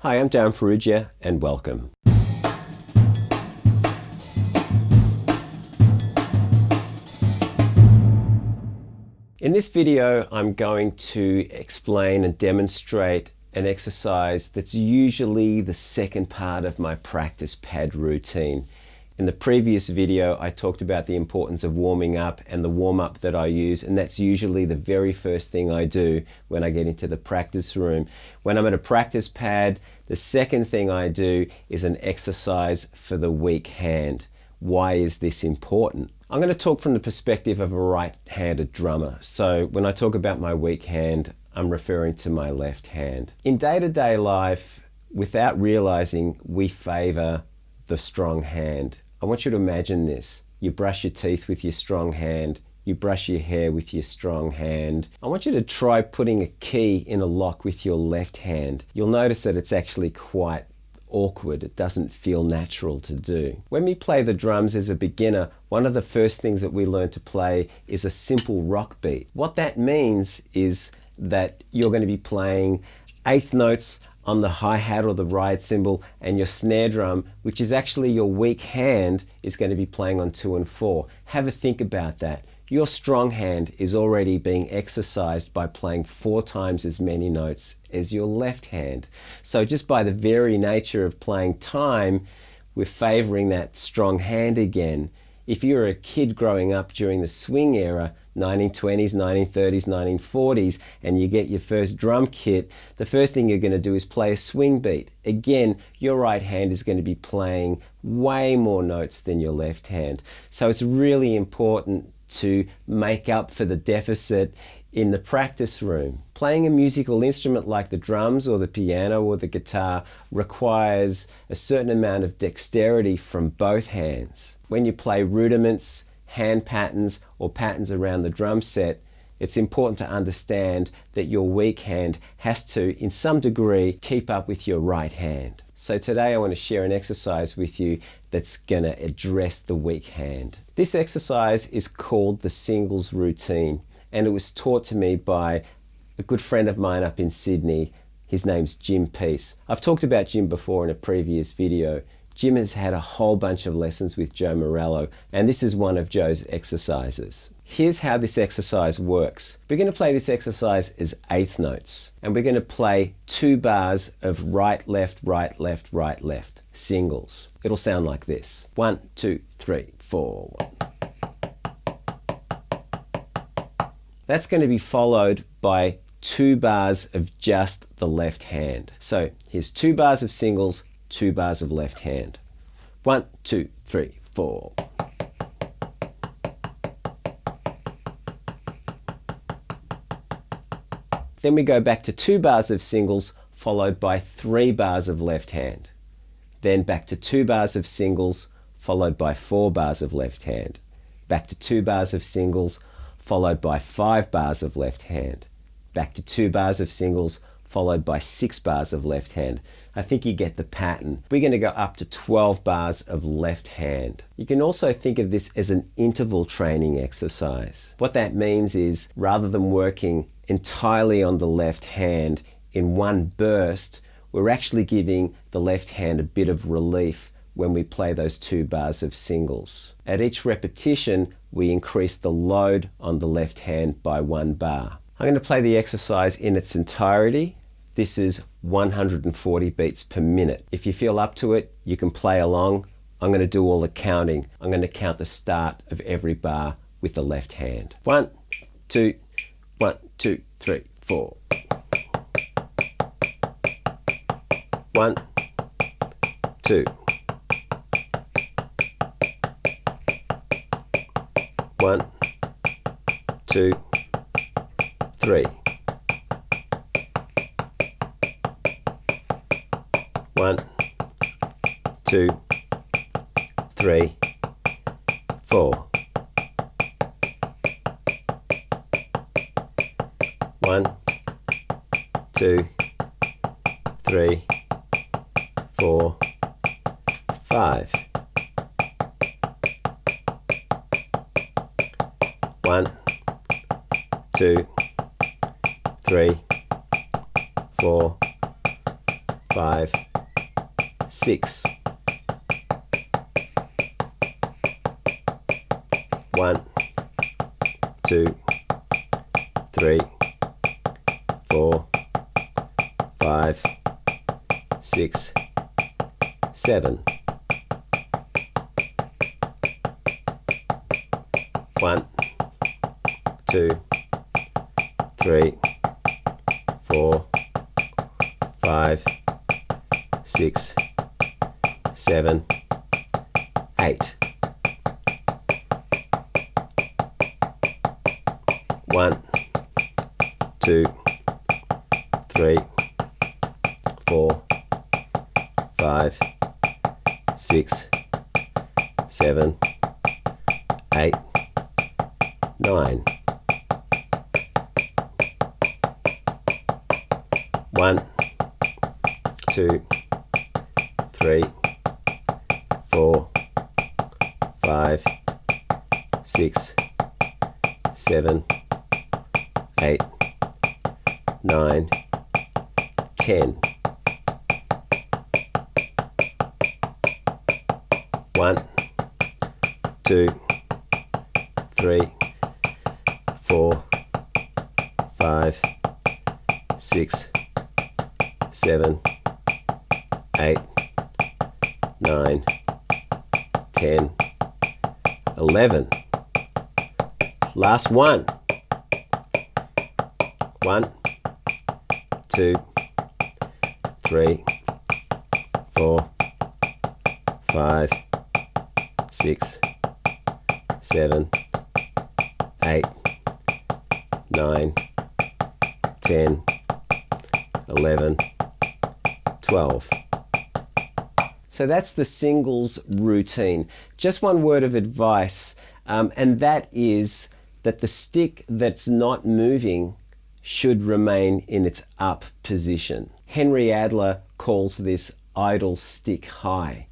Hi, I'm Darryn Farrugia and welcome. In this video, I'm going to explain and demonstrate an exercise that's usually the second part of my practice pad routine. In the previous video, I talked about the importance of warming up and the warm-up that I use, and that's usually the very first thing I do when I get into the practice room. When I'm at a practice pad, the second thing I do is an exercise for the weak hand. Why is this important? I'm going to talk from the perspective of a right-handed drummer. So when I talk about my weak hand, I'm referring to my left hand. In day-to-day life, without realizing, we favor the strong hand. I want you to imagine this. You brush your teeth with your strong hand. You brush your hair with your strong hand. I want you to try putting a key in a lock with your left hand. You'll notice that it's actually quite awkward. It doesn't feel natural to do. When we play the drums as a beginner, one of the first things that we learn to play is a simple rock beat. What that means is that you're going to be playing eighth notes on the hi-hat or the ride cymbal, and your snare drum, which is actually your weak hand, is going to be playing on 2 and 4. Have a think about that. Your strong hand is already being exercised by playing 4 times as many notes as your left hand. So just by the very nature of playing time, we're favoring that strong hand again. If you're a kid growing up during the swing era, 1920s, 1930s, 1940s, and you get your first drum kit, the first thing you're going to do is play a swing beat. Again, your right hand is going to be playing way more notes than your left hand. So it's really important to make up for the deficit in the practice room. Playing a musical instrument like the drums or the piano or the guitar requires a certain amount of dexterity from both hands. When you play rudiments, hand patterns, or patterns around the drum set, it's important to understand that your weak hand has to, in some degree, keep up with your right hand. So today I want to share an exercise with you that's going to address the weak hand. This exercise is called the singles routine, and it was taught to me by a good friend of mine up in Sydney. His name's Jim Peace. I've talked about Jim before in a previous video. Jim has had a whole bunch of lessons with Joe Morello, and this is one of Joe's exercises. Here's how this exercise works. We're going to play this exercise as eighth notes, and we're going to play 2 bars of right, left, right, left, right, left, singles. It'll sound like this. 1, 2, 3, 4. 1. That's going to be followed by 2 bars of just the left hand. So here's 2 bars of singles, 2 bars of left hand. 1, 2, 3, 4. Then we go back to 2 bars of singles followed by 3 bars of left hand. Then back to 2 bars of singles followed by 4 bars of left hand. Back to 2 bars of singles followed by 5 bars of left hand. Back to 2 bars of singles followed by 6 bars of left hand. I think you get the pattern. We're going to go up to 12 bars of left hand. You can also think of this as an interval training exercise. What that means is, rather than working entirely on the left hand in one burst, we're actually giving the left hand a bit of relief when we play those 2 bars of singles. At each repetition, we increase the load on the left hand by 1 bar. I'm going to play the exercise in its entirety. This is 140 beats per minute. If you feel up to it, you can play along. I'm going to do all the counting. I'm going to count the start of every bar with the left hand. 1, 2, 1, 2, 3, 4. 1, 2. 1, 2, 3. 1, 2, 3, 4. 1, 2, 3, 4, 5. 1, 2, 3, 4, 5, 6. 1, 2, 3, 4, 5, 6, 7. 1, 2, 3, 4, 5, 6, 7, 8. 1, 2, 3, 4, 5, 6, 7, 8, 9. 1, 2, 3, 4, 5, 6, 7, 8, 9, 10. 1, 2, 3, 4, 5, 6, 7, 8, 9, 10, 11. Last one. 1, 2, 3, 4, 5, 6, 7, 8, 9, 10, 11, 12. So that's the singles routine. Just one word of advice, and that is that the stick that's not moving should remain in its up position. Henry Adler calls this idle stick high.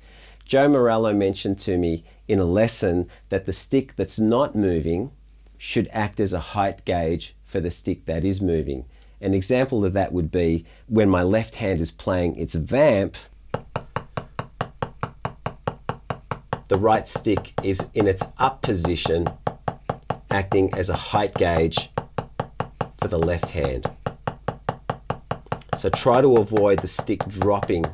Joe Morello mentioned to me in a lesson that the stick that's not moving should act as a height gauge for the stick that is moving. An example of that would be when my left hand is playing its vamp, the right stick is in its up position, acting as a height gauge for the left hand. So try to avoid the stick dropping.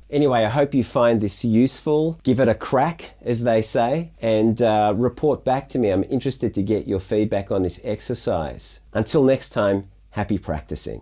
Anyway, I hope you find this useful. Give it a crack, as they say, and report back to me. I'm interested to get your feedback on this exercise. Until next time, happy practicing.